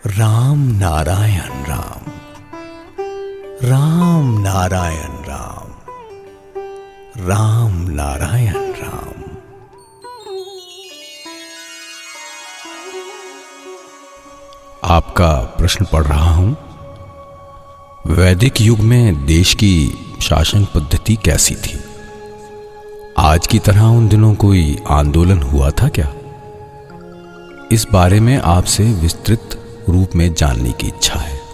राम नारायण राम, राम नारायण राम, राम नारायण राम। आपका प्रश्न पढ़ रहा हूं। वैदिक युग में देश की शासन पद्धति कैसी थी? आज की तरह उन दिनों कोई आंदोलन हुआ था क्या? इस बारे में आपसे विस्तृत रूप में जानने की इच्छा है।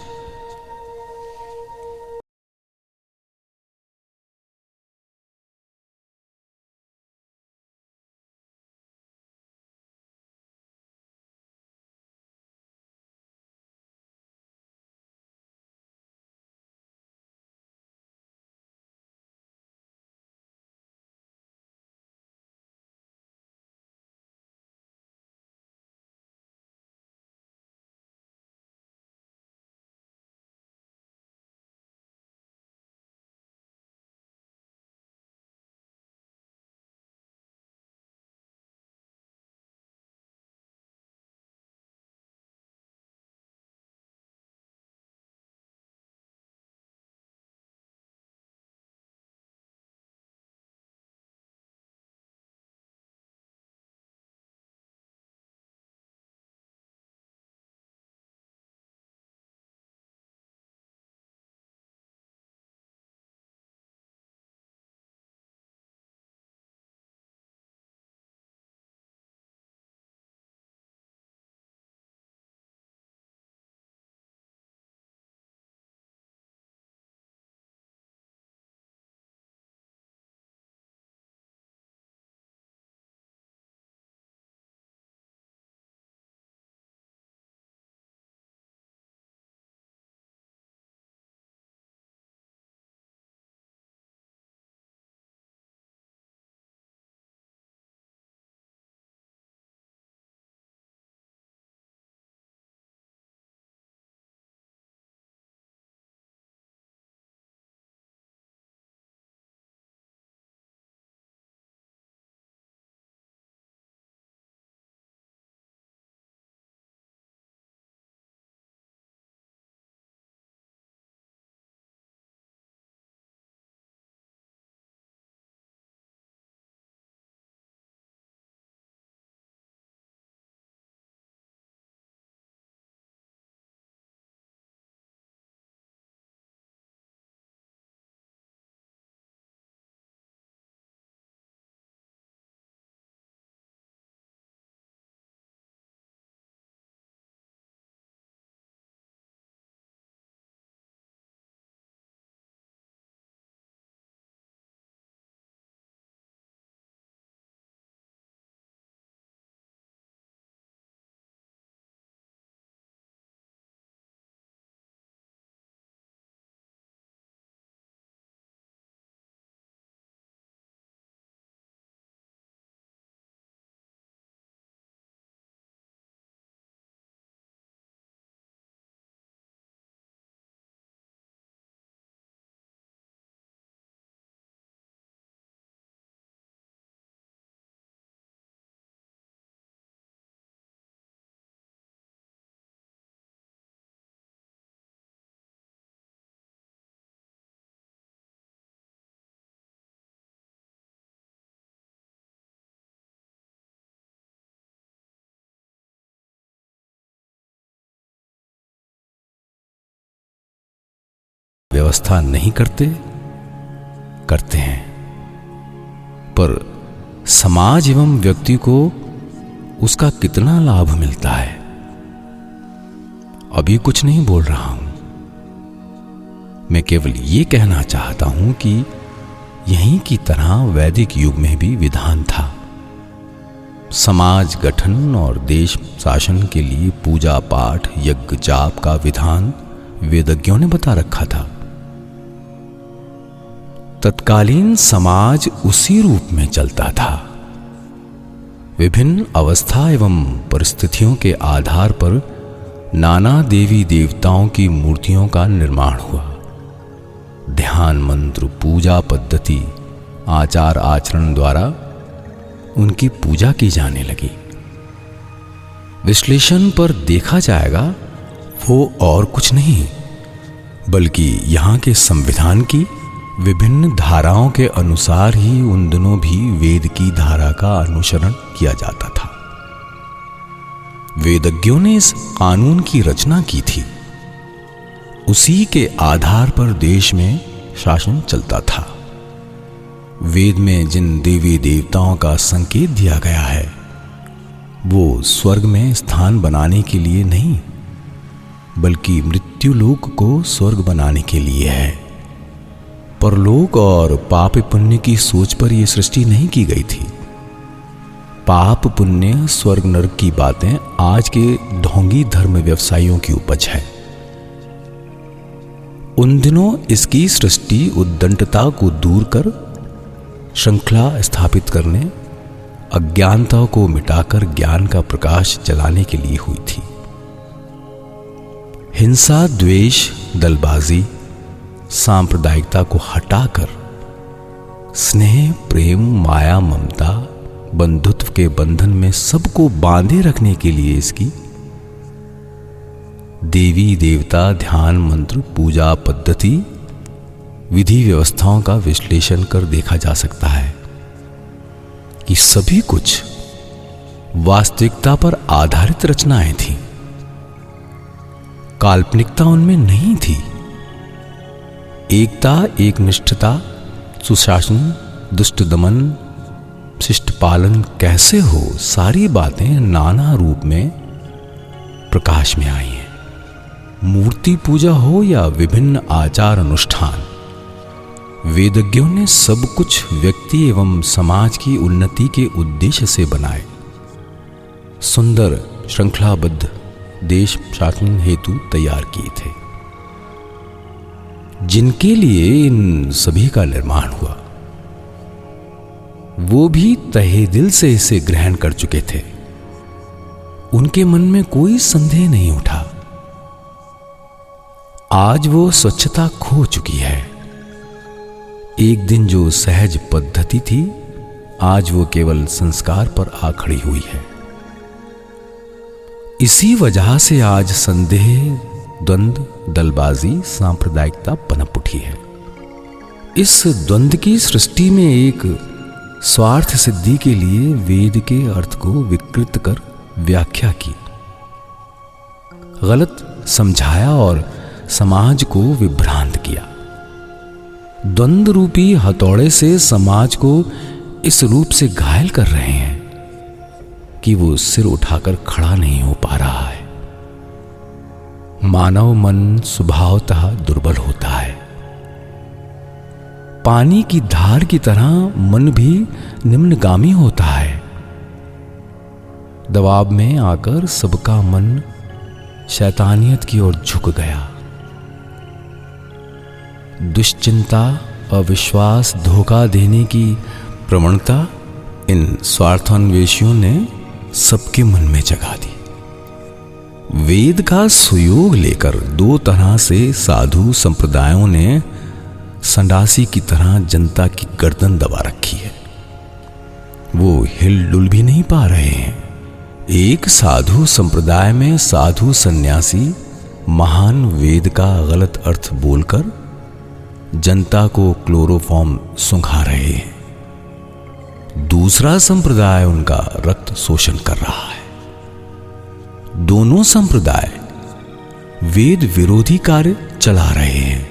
व्यवस्था नहीं करते हैं, पर समाज एवं व्यक्ति को उसका कितना लाभ मिलता है। अभी कुछ नहीं बोल रहा हूं, मैं केवल ये कहना चाहता हूं कि यहीं की तरह वैदिक युग में भी विधान था। समाज गठन और देश शासन के लिए पूजा पाठ यज्ञ जाप का विधान वेदज्ञों ने बता रखा था। तत्कालीन समाज उसी रूप में चलता था। विभिन्न अवस्था एवं परिस्थितियों के आधार पर नाना देवी देवताओं की मूर्तियों का निर्माण हुआ। ध्यान मंत्र पूजा पद्धति आचार आचरण द्वारा उनकी पूजा की जाने लगी। विश्लेषण पर देखा जाएगा वो और कुछ नहीं बल्कि यहाँ के संविधान की विभिन्न धाराओं के अनुसार ही उन दिनों भी वेद की धारा का अनुसरण किया जाता था। वेदज्ञों ने इस कानून की रचना की थी। उसी के आधार पर देश में शासन चलता था। वेद में जिन देवी देवताओं का संकेत दिया गया है वो स्वर्ग में स्थान बनाने के लिए नहीं बल्कि मृत्युलोक को स्वर्ग बनाने के लिए है। परलोक और पाप पुण्य की सोच पर यह सृष्टि नहीं की गई थी। पाप पुण्य स्वर्ग नरक की बातें आज के ढोंगी धर्म व्यवसायियों की उपज है। उन दिनों इसकी सृष्टि उद्दंडता को दूर कर श्रृंखला स्थापित करने, अज्ञानता को मिटाकर ज्ञान का प्रकाश जलाने के लिए हुई थी। हिंसा द्वेष दलबाजी सांप्रदायिकता को हटाकर स्नेह प्रेम माया ममता बंधुत्व के बंधन में सबको बांधे रखने के लिए इसकी देवी देवता ध्यान मंत्र पूजा पद्धति विधि व्यवस्थाओं का विश्लेषण कर देखा जा सकता है कि सभी कुछ वास्तविकता पर आधारित रचनाएं थीं। काल्पनिकता उनमें नहीं थी। एकता एकनिष्ठता सुशासन दुष्ट दमन शिष्ट पालन कैसे हो, सारी बातें नाना रूप में प्रकाश में आई हैं। मूर्ति पूजा हो या विभिन्न आचार अनुष्ठान, वेदज्ञों ने सब कुछ व्यक्ति एवं समाज की उन्नति के उद्देश्य से बनाए। सुंदर श्रृंखलाबद्ध देश शासन हेतु तैयार किए थे, जिनके लिए इन सभी का निर्माण हुआ। वो भी तहे दिल से इसे ग्रहण कर चुके थे। उनके मन में कोई संदेह नहीं उठा। आज वो स्वच्छता खो चुकी है। एक दिन जो सहज पद्धति थी आज वो केवल संस्कार पर आ खड़ी हुई है। इसी वजह से आज संदेह द्वंद्व दलबाजी सांप्रदायिकता पनप उठी है। इस द्वंद्व की सृष्टि में एक स्वार्थ सिद्धि के लिए वेद के अर्थ को विकृत कर व्याख्या की, गलत समझाया और समाज को विभ्रांत किया। द्वंद्व रूपी हथौड़े से समाज को इस रूप से घायल कर रहे हैं कि वो सिर उठाकर खड़ा नहीं हो पा रहा है। मानव मन स्वभावतः दुर्बल होता है। पानी की धार की तरह मन भी निम्नगामी होता है। दबाव में आकर सबका मन शैतानियत की ओर झुक गया। दुश्चिंता अविश्वास धोखा देने की प्रवणता इन स्वार्थान्वेषियों ने सबके मन में जगा दी। वेद का सुयोग लेकर दो तरह से साधु संप्रदायों ने संडासी की तरह जनता की गर्दन दबा रखी है। वो हिलडुल भी नहीं पा रहे हैं। एक साधु संप्रदाय में साधु सन्यासी महान वेद का गलत अर्थ बोलकर जनता को क्लोरोफॉर्म सुंघा रहे हैं। दूसरा संप्रदाय उनका रक्त शोषण कर रहा है। दोनों संप्रदाय वेद विरोधी कार्य चला रहे हैं।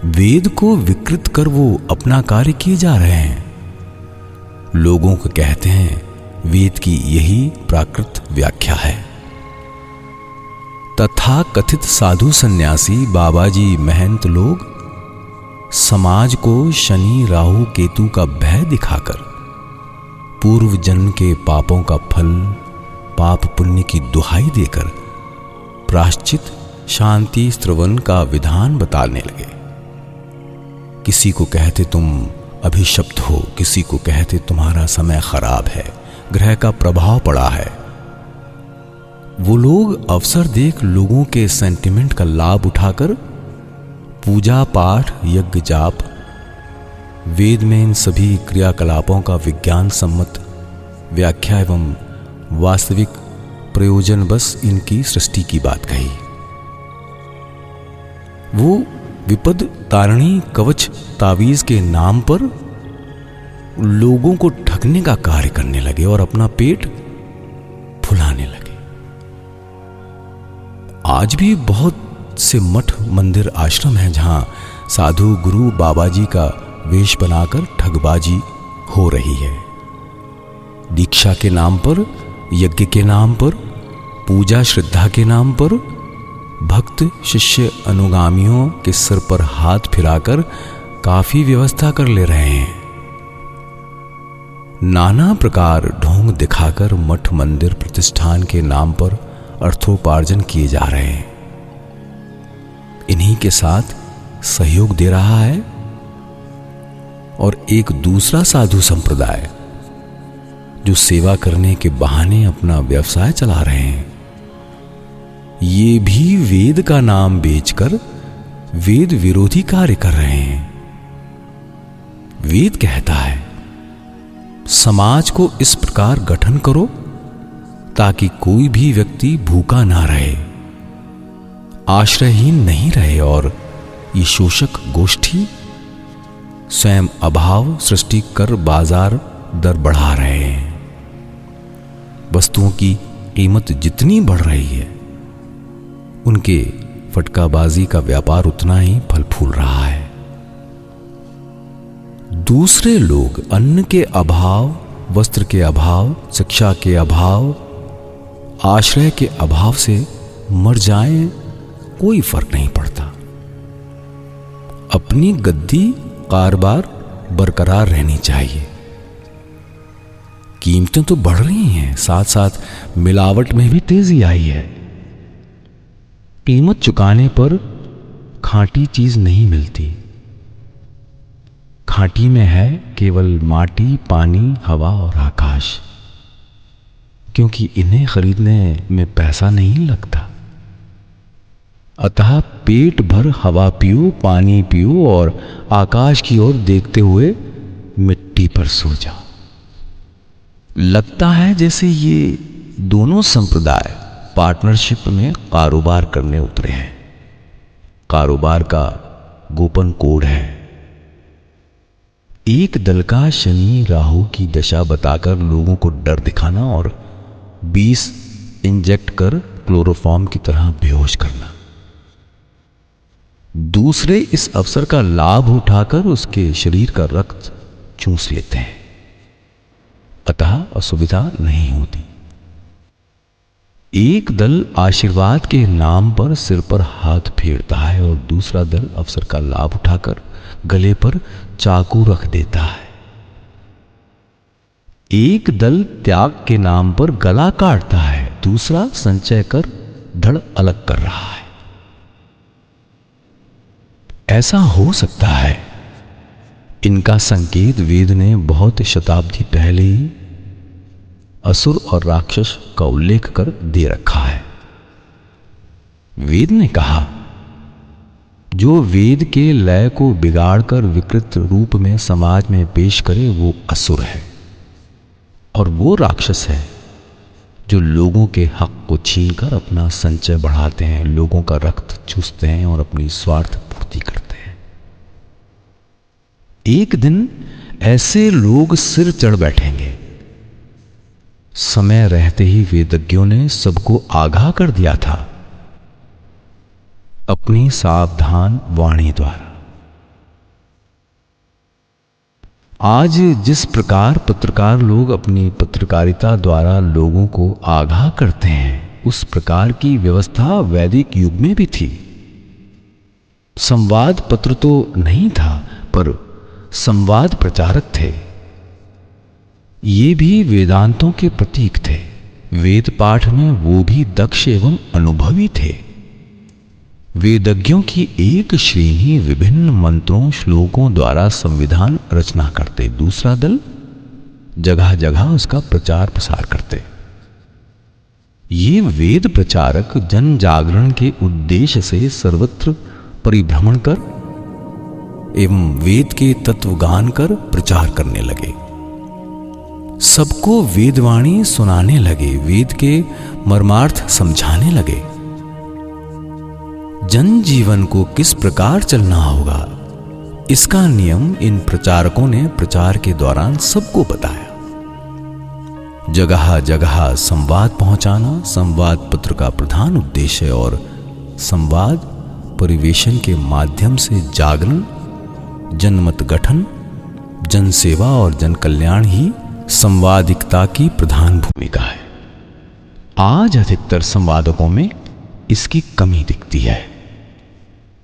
वेद को विकृत कर वो अपना कार्य किए जा रहे हैं। लोगों को कहते हैं वेद की यही प्राकृत व्याख्या है। तथा कथित साधु सन्यासी बाबाजी महंत लोग समाज को शनि राहु केतु का भय दिखाकर पूर्व जन्म के पापों का फल, पाप पुण्य की दुहाई देकर प्रायश्चित शांति श्रवण का विधान बताने लगे। किसी को कहते तुम अभिशप्त हो, किसी को कहते तुम्हारा समय खराब है, ग्रह का प्रभाव पड़ा है। वो लोग अवसर देख लोगों के सेंटिमेंट का लाभ उठाकर पूजा पाठ यज्ञ जाप, वेद में इन सभी क्रियाकलापों का विज्ञान सम्मत व्याख्या एवं वास्तविक प्रयोजन बस इनकी सृष्टि की बात कही। वो विपद तारणी कवच तावीज के नाम पर लोगों को ठगने का कार्य करने लगे और अपना पेट फुलाने लगे। आज भी बहुत से मठ मंदिर आश्रम हैं जहां साधु गुरु बाबाजी का वेश बनाकर ठगबाजी हो रही है। दीक्षा के नाम पर, यज्ञ के नाम पर, पूजा श्रद्धा के नाम पर भक्त शिष्य अनुगामियों के सिर पर हाथ फिराकर काफी व्यवस्था कर ले रहे हैं। नाना प्रकार ढोंग दिखाकर मठ मंदिर प्रतिष्ठान के नाम पर अर्थोपार्जन किए जा रहे हैं। इन्हीं के साथ सहयोग दे रहा है और एक दूसरा साधु संप्रदाय जो सेवा करने के बहाने अपना व्यवसाय चला रहे हैं, ये भी वेद का नाम बेचकर वेद विरोधी कार्य कर रहे हैं। वेद कहता है समाज को इस प्रकार गठन करो ताकि कोई भी व्यक्ति भूखा ना रहे, आश्रयहीन नहीं रहे और ये शोषक गोष्ठी स्वयं अभाव सृष्टि कर बाजार दर बढ़ा रहे हैं। वस्तुओं की कीमत जितनी बढ़ रही है, उनके फटकाबाजी का व्यापार उतना ही फल फूल रहा है। दूसरे लोग अन्न के अभाव, वस्त्र के अभाव, शिक्षा के अभाव, आश्रय के अभाव से मर जाएं, कोई फर्क नहीं पड़ता। अपनी गद्दी कारोबार बरकरार रहनी चाहिए। कीमतें तो बढ़ रही हैं, साथ साथ मिलावट में भी तेजी आई है। कीमत चुकाने पर खांटी चीज नहीं मिलती। खांटी में है केवल माटी, पानी, हवा और आकाश, क्योंकि इन्हें खरीदने में पैसा नहीं लगता। अतः पेट भर हवा पियो, पानी पियो और आकाश की ओर देखते हुए मिट्टी पर सो जाओ। लगता है जैसे ये दोनों संप्रदाय पार्टनरशिप में कारोबार करने उतरे हैं। कारोबार का गोपन कोड है। एक दल का शनि राहु की दशा बताकर लोगों को डर दिखाना और 20 इंजेक्ट कर क्लोरोफॉर्म की तरह बेहोश करना। दूसरे इस अवसर का लाभ उठाकर उसके शरीर का रक्त चूस लेते हैं, अतः असुविधा नहीं होती। एक दल आशीर्वाद के नाम पर सिर पर हाथ फेरता है और दूसरा दल अवसर का लाभ उठाकर गले पर चाकू रख देता है। एक दल त्याग के नाम पर गला काटता है, दूसरा संचय कर धड़ अलग कर रहा है। ऐसा हो सकता है इनका संकेत वेद ने बहुत शताब्दी पहले ही असुर और राक्षस का उल्लेख कर दे रखा है। वेद ने कहा, जो वेद के लय को बिगाड़कर विकृत रूप में समाज में पेश करे वो असुर है, और वो राक्षस है जो लोगों के हक को छीनकर अपना संचय बढ़ाते हैं, लोगों का रक्त चूसते हैं और अपनी स्वार्थ पूर्ति करते हैं। एक दिन ऐसे लोग सिर चढ़ बैठेंगे। समय रहते ही वेदज्ञों ने सबको आगाह कर दिया था अपनी सावधान वाणी द्वारा। आज जिस प्रकार पत्रकार लोग अपनी पत्रकारिता द्वारा लोगों को आगाह करते हैं, उस प्रकार की व्यवस्था वैदिक युग में भी थी। संवाद पत्र तो नहीं था, पर संवाद प्रचारक थे। ये भी वेदांतों के प्रतीक थे। वेद पाठ में वो भी दक्ष एवं अनुभवी थे। वेदज्ञों की एक श्रेणी विभिन्न मंत्रों श्लोकों द्वारा संविधान रचना करते, दूसरा दल जगह जगह उसका प्रचार प्रसार करते। ये वेद प्रचारक जन जागरण के उद्देश्य से सर्वत्र परिभ्रमण कर एवं वेद के तत्वगान कर प्रचार करने लगे। सबको वेदवाणी सुनाने लगे, वेद के मर्मार्थ समझाने लगे। जन जीवन को किस प्रकार चलना होगा, इसका नियम इन प्रचारकों ने प्रचार के दौरान सबको बताया। जगह जगह संवाद पहुंचाना संवाद पत्र का प्रधान उद्देश्य है और संवाद परिवेशन के माध्यम से जागरण, जनमत गठन, जनसेवा और जन कल्याण ही संवादिकता की प्रधान भूमिका है। आज अधिकतर संवादकों में इसकी कमी दिखती है।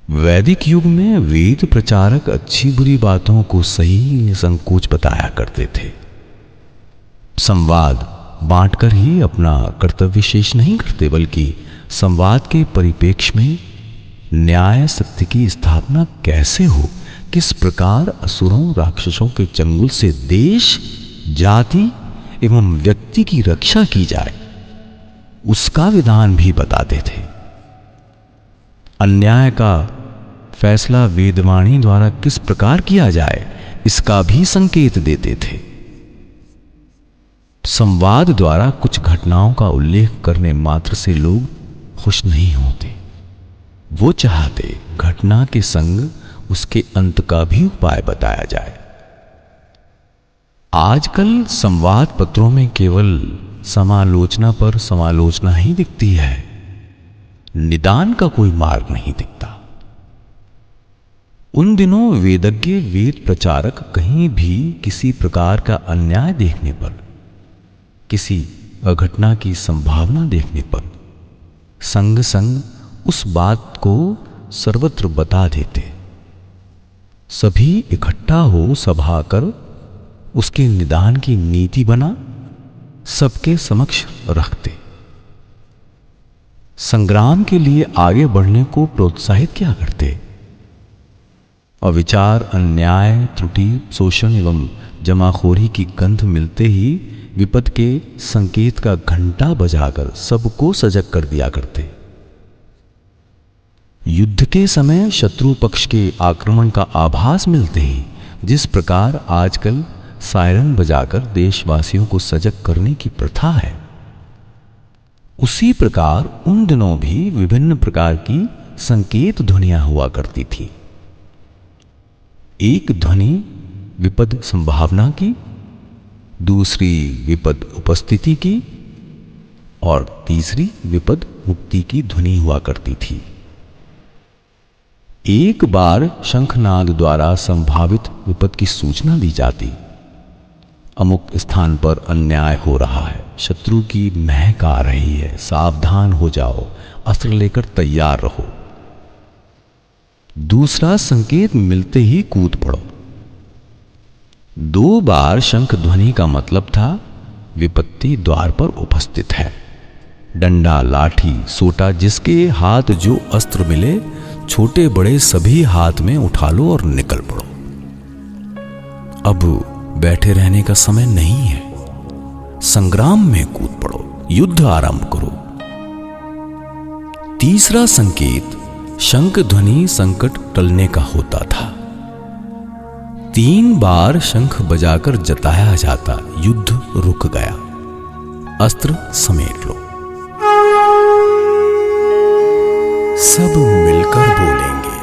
वैदिक युग में वेद प्रचारक अच्छी बुरी बातों को सही निसंकोच बताया करते थे। संवाद बांटकर ही अपना कर्तव्य शेष नहीं करते, बल्कि संवाद के परिप्रेक्ष्य में न्याय सत्य की स्थापना कैसे हो, किस प्रकार असुरों राक्षसों के चंगुल से देश, जाति एवं व्यक्ति की रक्षा की जाए, उसका विधान भी बताते थे। अन्याय का फैसला वेदवाणी द्वारा किस प्रकार किया जाए, इसका भी संकेत देते थे। संवाद द्वारा कुछ घटनाओं का उल्लेख करने मात्र से लोग खुश नहीं होते। वो चाहते घटना के संग उसके अंत का भी उपाय बताया जाए। आजकल संवाद पत्रों में केवल समालोचना पर समालोचना ही दिखती है, निदान का कोई मार्ग नहीं दिखता। उन दिनों वेदज्ञ वेद प्रचारक कहीं भी किसी प्रकार का अन्याय देखने पर, किसी अघटना की संभावना देखने पर संग संग उस बात को सर्वत्र बता देते। सभी इकट्ठा हो सभा कर उसके निदान की नीति बना सबके समक्ष रखते। संग्राम के लिए आगे बढ़ने को प्रोत्साहित किया करते। अविचार, अन्याय, त्रुटि, शोषण एवं जमाखोरी की गंध मिलते ही विपद के संकेत का घंटा बजाकर सबको सजग कर दिया करते। युद्ध के समय शत्रु पक्ष के आक्रमण का आभास मिलते ही जिस प्रकार आजकल सायरन बजाकर देशवासियों को सजग करने की प्रथा है, उसी प्रकार उन दिनों भी विभिन्न प्रकार की संकेत ध्वनियां हुआ करती थी। एक ध्वनि विपद संभावना की, दूसरी विपद उपस्थिति की और तीसरी विपद मुक्ति की ध्वनि हुआ करती थी। एक बार शंखनाद द्वारा संभावित विपद की सूचना दी जाती। अमुक स्थान पर अन्याय हो रहा है, शत्रु की महक आ रही है, सावधान हो जाओ, अस्त्र लेकर तैयार रहो। दूसरा संकेत मिलते ही कूद पड़ो। 2 बार शंख ध्वनि का मतलब था विपत्ति द्वार पर उपस्थित है। डंडा, लाठी, सोटा, जिसके हाथ जो अस्त्र मिले, छोटे बड़े सभी हाथ में उठा लो और निकल पड़ो। अब बैठे रहने का समय नहीं है, संग्राम में कूद पड़ो, युद्ध आरंभ करो। तीसरा संकेत शंख ध्वनि संकट टलने का होता था। 3 बार शंख बजाकर जताया जाता, युद्ध रुक गया, अस्त्र समेट लो। सब मिलकर बोलेंगे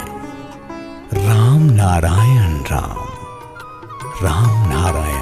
राम नारायण राम, राम नारायण